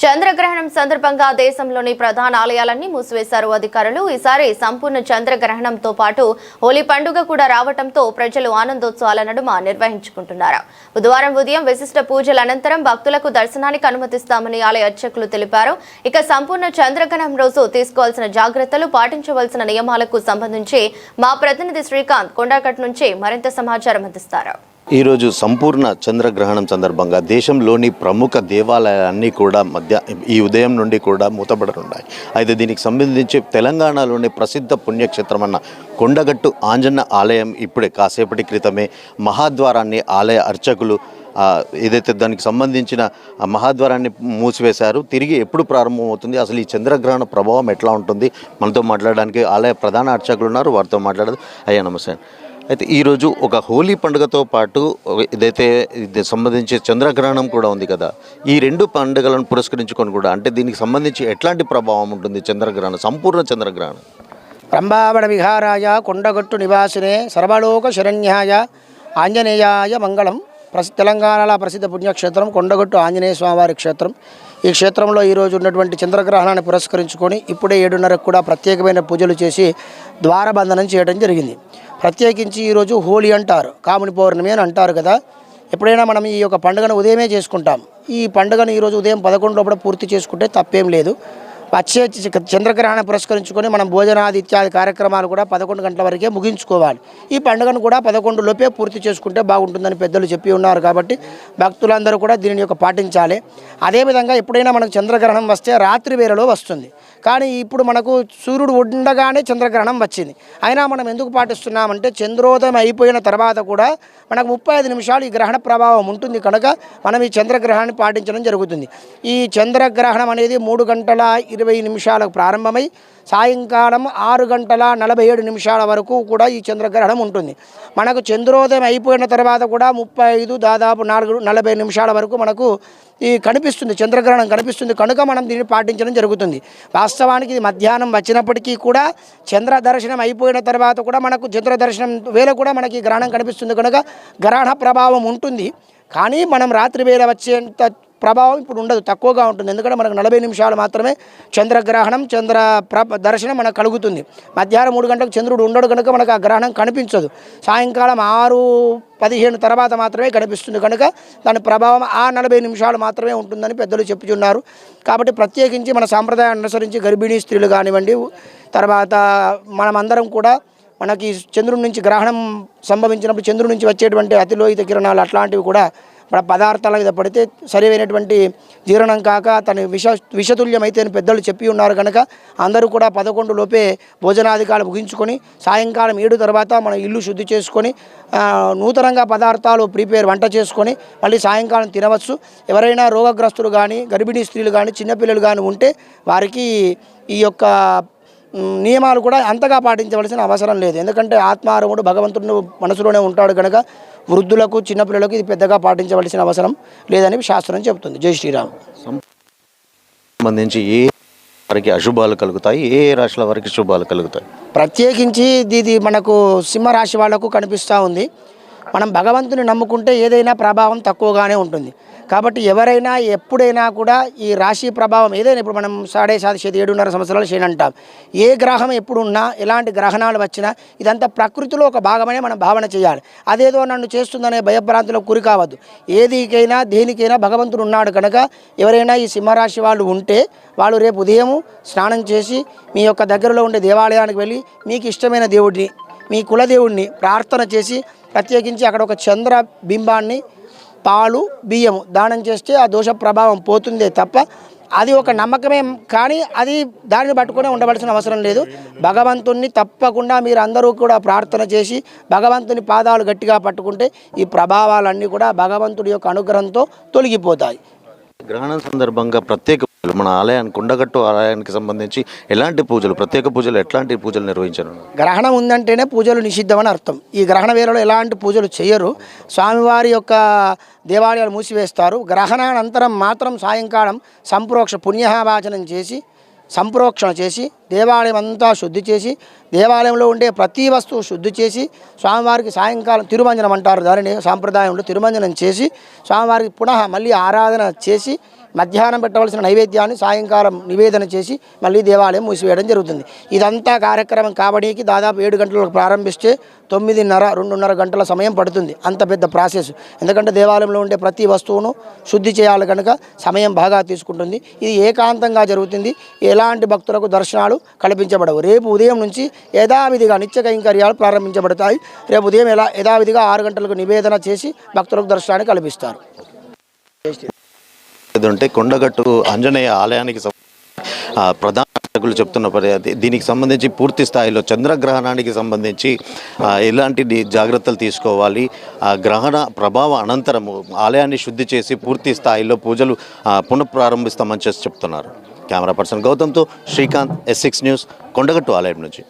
చంద్రగ్రహణం సందర్భంగా దేశంలోని ప్రధాన ఆలయాలన్నీ మూసివేశారు అధికారులు. ఈసారి సంపూర్ణ చంద్రగ్రహణంతో పాటు హోలీ పండుగ కూడా రావడంతో ప్రజలు ఆనందోత్సవాల నడుమ నిర్వహించుకుంటున్నారు. బుధవారం ఉదయం విశిష్ట పూజల అనంతరం భక్తులకు దర్శనానికి అనుమతిస్తామని ఆలయ అర్చకులు తెలిపారు. ఇక సంపూర్ణ చంద్రగ్రహణం రోజు తీసుకోవాల్సిన జాగ్రత్తలు, పాటించవలసిన నియమాలకు సంబంధించి మా ప్రతినిధి శ్రీకాంత్ కొండగట్టు నుంచి మరింత సమాచారం అందిస్తారు. ఈరోజు సంపూర్ణ చంద్రగ్రహణం సందర్భంగా దేశంలోని ప్రముఖ దేవాలయాలన్నీ కూడా ఈ ఉదయం నుండి కూడా మూతపడనున్నాయి. అయితే దీనికి సంబంధించి తెలంగాణలోని ప్రసిద్ధ పుణ్యక్షేత్రమన్న కొండగట్టు ఆంజన్న ఆలయం ఇప్పుడే కాసేపటి క్రితమే మహాద్వారాన్ని ఆలయ అర్చకులు ఏదైతే దానికి సంబంధించిన మహాద్వారాన్ని మూసివేశారు. తిరిగి ఎప్పుడు ప్రారంభమవుతుంది, అసలు ఈ చంద్రగ్రహణ ప్రభావం ఎట్లా ఉంటుంది, మనతో మాట్లాడడానికి ఆలయ ప్రధాన అర్చకులు ఉన్నారు. వారితో మాట్లాడదు. అయ్యా నమస్తే. అయితే ఈరోజు ఒక హోలీ పండుగతో పాటు ఇదైతే సంబంధించి చంద్రగ్రహణం కూడా ఉంది కదా, ఈ రెండు పండుగలను పురస్కరించుకొని కూడా అంటే దీనికి సంబంధించి ఎట్లాంటి ప్రభావం ఉంటుంది చంద్రగ్రహణం, సంపూర్ణ చంద్రగ్రహణం? బ్రహ్మావణ విహారాయ కొండగట్టు నివాసినే సర్వలోక శరణ్యాయ ఆంజనేయాయ మంగళం. తెలంగాణలో ప్రసిద్ధ పుణ్యక్షేత్రం కొండగట్టు ఆంజనేయ స్వామివారి క్షేత్రం. ఈ క్షేత్రంలో ఈరోజు ఉన్నటువంటి చంద్రగ్రహణాన్ని పురస్కరించుకొని ఇప్పుడే 7:30కు కూడా ప్రత్యేకమైన పూజలు చేసి ద్వారబంధనం చేయడం జరిగింది. ప్రత్యేకించి ఈరోజు హోలీ అంటారు, కాముని పౌర్ణమి అని అంటారు కదా. ఎప్పుడైనా మనం ఈ యొక్క పండుగను ఉదయమే చేసుకుంటాం. ఈ పండుగను ఈరోజు ఉదయం 11 లోపల పూర్తి చేసుకుంటే తప్పేం లేదు. వచ్చే చంద్రగ్రహణం పురస్కరించుకొని మనం భోజనాది ఇత్యాది కార్యక్రమాలు కూడా 11 గంటల వరకే ముగించుకోవాలి. ఈ పండుగను కూడా 11 లోపే పూర్తి చేసుకుంటే బాగుంటుందని పెద్దలు చెప్పి ఉన్నారు. కాబట్టి భక్తులందరూ కూడా దీని యొక్క పాటించాలి. అదేవిధంగా ఎప్పుడైనా మనకు చంద్రగ్రహణం వస్తే రాత్రి వేళలో వస్తుంది, కానీ ఇప్పుడు మనకు సూర్యుడు ఉండగానే చంద్రగ్రహణం వచ్చింది. అయినా మనం ఎందుకు పాటిస్తున్నామంటే చంద్రోదయం అయిపోయిన తర్వాత కూడా మనకు 35 నిమిషాలు ఈ గ్రహణ ప్రభావం ఉంటుంది కనుక మనం ఈ చంద్రగ్రహణాన్ని పాటించడం జరుగుతుంది. ఈ చంద్రగ్రహణం అనేది 3:20 ప్రారంభమై సాయంకాలం 6:47 వరకు కూడా ఈ చంద్రగ్రహణం ఉంటుంది. మనకు చంద్రోదయం అయిపోయిన తర్వాత కూడా 35 దాదాపు 40 నిమిషాల వరకు మనకు ఈ కనిపిస్తుంది, చంద్రగ్రహణం కనిపిస్తుంది కనుక మనం దీన్ని పాటించడం జరుగుతుంది. వాస్తవానికి ఇది మధ్యాహ్నం వచ్చినప్పటికీ కూడా చంద్ర దర్శనం అయిపోయిన తర్వాత కూడా మనకు చంద్ర దర్శనం వేళ కూడా మనకి గ్రహణం కనిపిస్తుంది కనుక గ్రహణ ప్రభావం ఉంటుంది. కానీ మనం రాత్రి వేళ వచ్చేంత ప్రభావం ఇప్పుడు ఉండదు, తక్కువగా ఉంటుంది. ఎందుకంటే మనకు 40 నిమిషాలు మాత్రమే చంద్రగ్రహణం దర్శనం మనకు కలుగుతుంది. మధ్యాహ్నం 3 గంటలకు చంద్రుడు ఉండడు కనుక మనకు ఆ గ్రహణం కనిపించదు. సాయంకాలం 6:15 తర్వాత మాత్రమే కనిపిస్తుంది కనుక దాని ప్రభావం ఆ 40 నిమిషాలు మాత్రమే ఉంటుందని పెద్దలు చెప్పుచున్నారు. కాబట్టి ప్రత్యేకించి మన సాంప్రదాయాన్ని అనుసరించి గర్భిణీ స్త్రీలు కానివ్వండి, తర్వాత మనమందరం కూడా మనకి చంద్రుడి నుంచి గ్రహణం సంభవించినప్పుడు చంద్రుడి నుంచి వచ్చేటువంటి అతిలోహిత కిరణాలు అట్లాంటివి కూడా మన పదార్థాల మీద పడితే సరైనటువంటి జీర్ణం కాక తన విషతుల్యమైతే అని పెద్దలు చెప్పి ఉన్నారు కనుక అందరూ కూడా 11 లోపే భోజనాధికారులు ముగించుకొని సాయంకాలం 7 తర్వాత మన ఇల్లు శుద్ధి చేసుకొని నూతనంగా పదార్థాలు వంట చేసుకొని మళ్ళీ సాయంకాలం తినవచ్చు. ఎవరైనా రోగగ్రస్తులు కానీ, గర్భిణీ స్త్రీలు కానీ, చిన్నపిల్లలు కానీ ఉంటే వారికి ఈ యొక్క నియమాలు కూడా అంతగా పాటించవలసిన అవసరం లేదు. ఎందుకంటే ఆత్మారముడు భగవంతుడు మనసులోనే ఉంటాడు కనుక వృద్ధులకు, చిన్నపిల్లలకు ఇది పెద్దగా పాటించవలసిన అవసరం లేదని శాస్త్రం చెబుతుంది. జై శ్రీరామ్. సంబంధించి ఏ వారికి అశుభాలు కలుగుతాయి, ఏ రాశుల వారికి శుభాలు కలుగుతాయి? ప్రత్యేకించి ఇది మనకు సింహరాశి వాళ్లకు కనిపిస్తూ ఉంది. మనం భగవంతుని నమ్ముకుంటే ఏదైనా ప్రభావం తక్కువగానే ఉంటుంది. కాబట్టి ఎవరైనా ఎప్పుడైనా కూడా ఈ రాశి ప్రభావం ఏదైనా, ఇప్పుడు మనం 7.5 సంవత్సరాలు శని అంటాం. ఏ గ్రహం ఎప్పుడున్నా, ఎలాంటి గ్రహణాలు వచ్చినా ఇదంతా ప్రకృతిలో ఒక భాగమనే మనం భావన చేయాలి. అదేదో నన్ను చేస్తుందనే భయభ్రాంతులకు గురి కావద్దు. ఏదికైనా దేనికైనా భగవంతుడు ఉన్నాడు కనుక ఎవరైనా ఈ సింహరాశి వాళ్ళు ఉంటే వాళ్ళు రేపు ఉదయం స్నానం చేసి మీ యొక్క దగ్గరలో ఉండే దేవాలయానికి వెళ్ళి మీకు ఇష్టమైన దేవుడిని, మీ కులదేవుడిని ప్రార్థన చేసి ప్రత్యేకించి అక్కడ ఒక చంద్ర బింబాన్ని పాలు బియ్యము దానం చేస్తే ఆ దోష ప్రభావం పోతుందే తప్ప అది ఒక నమ్మకమే. కానీ అది దానిని పట్టుకునే ఉండవలసిన అవసరం లేదు. భగవంతుణ్ణి తప్పకుండా మీరు అందరూ కూడా ప్రార్థన చేసి భగవంతుని పాదాలు గట్టిగా పట్టుకుంటే ఈ ప్రభావాలన్నీ కూడా భగవంతుడి యొక్క అనుగ్రహంతో తొలగిపోతాయి. గ్రహణం సందర్భంగా ప్రత్యేక పూజలు మన ఆలయానికి, కొండగట్టు ఆలయానికి సంబంధించి ఎలాంటి పూజలు, ప్రత్యేక పూజలు, ఎట్లాంటి పూజలు నిర్వహించారు? గ్రహణం ఉందంటేనే పూజలు నిషిద్ధమని అర్థం. ఈ గ్రహణ వేళలో ఎలాంటి పూజలు చేయరు. స్వామివారి యొక్క దేవాలయాలు మూసివేస్తారు. గ్రహణానంతరం మాత్రం సాయంకాలం సంప్రోక్ష పుణ్యవాచనం చేసి సంప్రోక్షణ చేసి దేవాలయం అంతా శుద్ధి చేసి దేవాలయంలో ఉండే ప్రతి వస్తువు శుద్ధి చేసి స్వామివారికి సాయంకాలం తిరుమంజనం అంటారు, దానిని సాంప్రదాయంలో తిరుమంజనం చేసి స్వామివారికి పునః మళ్ళీ ఆరాధన చేసి మధ్యాహ్నం పెట్టవలసిన నైవేద్యాన్ని సాయంకాలం నివేదన చేసి మళ్ళీ దేవాలయం మూసివేయడం జరుగుతుంది. ఇదంతా కార్యక్రమం కాబడికి దాదాపు 7 గంటలకు ప్రారంభిస్తే 2:30 గంటల సమయం పడుతుంది. అంత పెద్ద ప్రాసెస్. ఎందుకంటే దేవాలయంలో ఉండే ప్రతి వస్తువును శుద్ధి చేయాలి కనుక సమయం బాగా తీసుకుంటుంది. ఇది ఏకాంతంగా జరుగుతుంది. ఎలాంటి భక్తులకు దర్శనాలు కల్పించబడవు. రేపు ఉదయం నుంచి యథావిధిగా నిత్య కైంకర్యాలు ప్రారంభించబడతాయి. రేపు ఉదయం యథావిధిగా 6 గంటలకు నివేదన చేసి భక్తులకు దర్శనాన్ని కల్పిస్తారు. ఏదంటే కొండగట్టు ఆంజనేయ ఆలయానికి ప్రధాన అర్చకులు చెప్తున్న దీనికి సంబంధించి పూర్తి స్థాయిలో చంద్రగ్రహణానికి సంబంధించి ఎలాంటి జాగ్రత్తలు తీసుకోవాలి, గ్రహణ ప్రభావ అనంతరము ఆలయాన్ని శుద్ధి చేసి పూర్తి స్థాయిలో పూజలు పునఃప్రారంభిస్తామని చెప్తున్నారు. కెమెరా పర్సన్ గౌతమ్తో శ్రీకాంత్, S6 న్యూస్, కొండగట్టు ఆలయం నుంచి.